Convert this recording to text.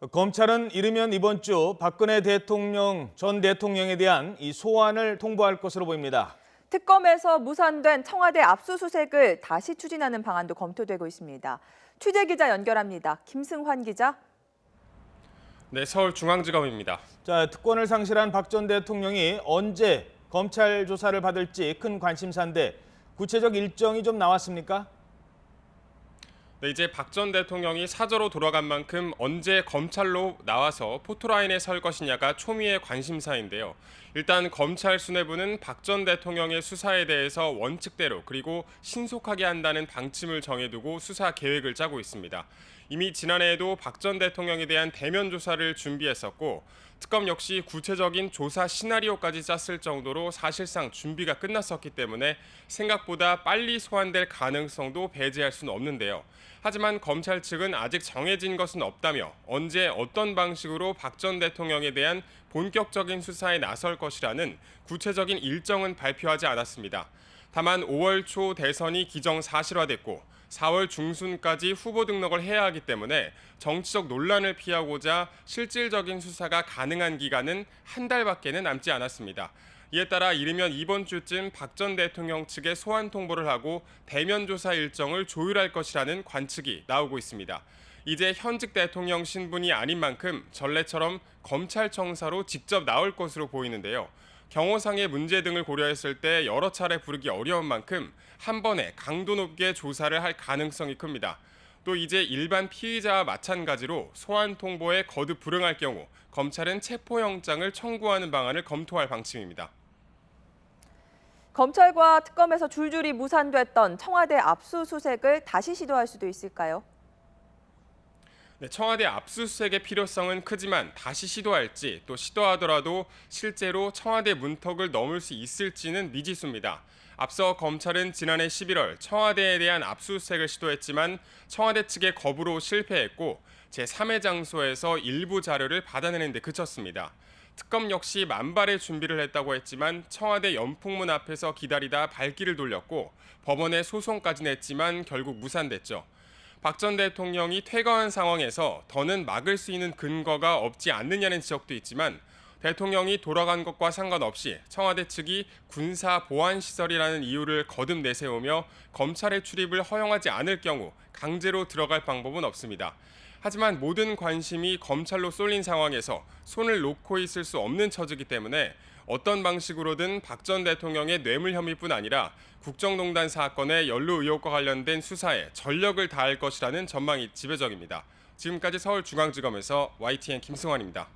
검찰은 이르면 이번 주 박근혜 전 대통령에 대한 이 소환을 통보할 것으로 보입니다. 특검에서 무산된 청와대 압수수색을 다시 추진하는 방안도 검토되고 있습니다. 취재기자 연결합니다. 김승환 기자. 네, 서울중앙지검입니다. 특권을 상실한 박 전 대통령이 언제 검찰 조사를 받을지 큰 관심사인데 구체적 일정이 좀 나왔습니까? 네, 이제 박 전 대통령이 사저로 돌아간 만큼 언제 검찰로 나와서 포토라인에 설 것이냐가 초미의 관심사인데요. 일단 검찰 수뇌부는 박 전 대통령의 수사에 대해서 원칙대로 그리고 신속하게 한다는 방침을 정해두고 수사 계획을 짜고 있습니다. 이미 지난해에도 박 전 대통령에 대한 대면 조사를 준비했었고 특검 역시 구체적인 조사 시나리오까지 짰을 정도로 사실상 준비가 끝났었기 때문에 생각보다 빨리 소환될 가능성도 배제할 수는 없는데요. 하지만 검찰 측은 아직 정해진 것은 없다며 언제 어떤 방식으로 박 전 대통령에 대한 본격적인 수사에 나설 것이라는 구체적인 일정은 발표하지 않았습니다. 다만 5월 초 대선이 기정사실화됐고 4월 중순까지 후보 등록을 해야 하기 때문에 정치적 논란을 피하고자 실질적인 수사가 가능한 기간은 한 달밖에는 남지 않았습니다. 이에 따라 이르면 이번 주쯤 박 전 대통령 측에 소환 통보를 하고 대면 조사 일정을 조율할 것이라는 관측이 나오고 있습니다. 이제 현직 대통령 신분이 아닌 만큼 전례처럼 검찰청사로 직접 나올 것으로 보이는데요. 경호상의 문제 등을 고려했을 때 여러 차례 부르기 어려운 만큼 한 번에 강도 높게 조사를 할 가능성이 큽니다. 또 이제 일반 피의자와 마찬가지로 소환 통보에 거듭 불응할 경우 검찰은 체포영장을 청구하는 방안을 검토할 방침입니다. 검찰과 특검에서 줄줄이 무산됐던 청와대 압수수색을 다시 시도할 수도 있을까요? 네, 청와대 압수수색의 필요성은 크지만 다시 시도할지 또 시도하더라도 실제로 청와대 문턱을 넘을 수 있을지는 미지수입니다. 앞서 검찰은 지난해 11월 청와대에 대한 압수수색을 시도했지만 청와대 측의 거부로 실패했고 제3의 장소에서 일부 자료를 받아내는 데 그쳤습니다. 특검 역시 만발의 준비를 했다고 했지만 청와대 연풍문 앞에서 기다리다 발길을 돌렸고 법원에 소송까지 냈지만 결국 무산됐죠. 박 전 대통령이 퇴거한 상황에서 더는 막을 수 있는 근거가 없지 않느냐는 지적도 있지만 대통령이 돌아간 것과 상관없이 청와대 측이 군사 보안 시설이라는 이유를 거듭 내세우며 검찰의 출입을 허용하지 않을 경우 강제로 들어갈 방법은 없습니다. 하지만 모든 관심이 검찰로 쏠린 상황에서 손을 놓고 있을 수 없는 처지이기 때문에 어떤 방식으로든 박 전 대통령의 뇌물 혐의뿐 아니라 국정농단 사건의 연루 의혹과 관련된 수사에 전력을 다할 것이라는 전망이 지배적입니다. 지금까지 서울중앙지검에서 YTN 김승환입니다.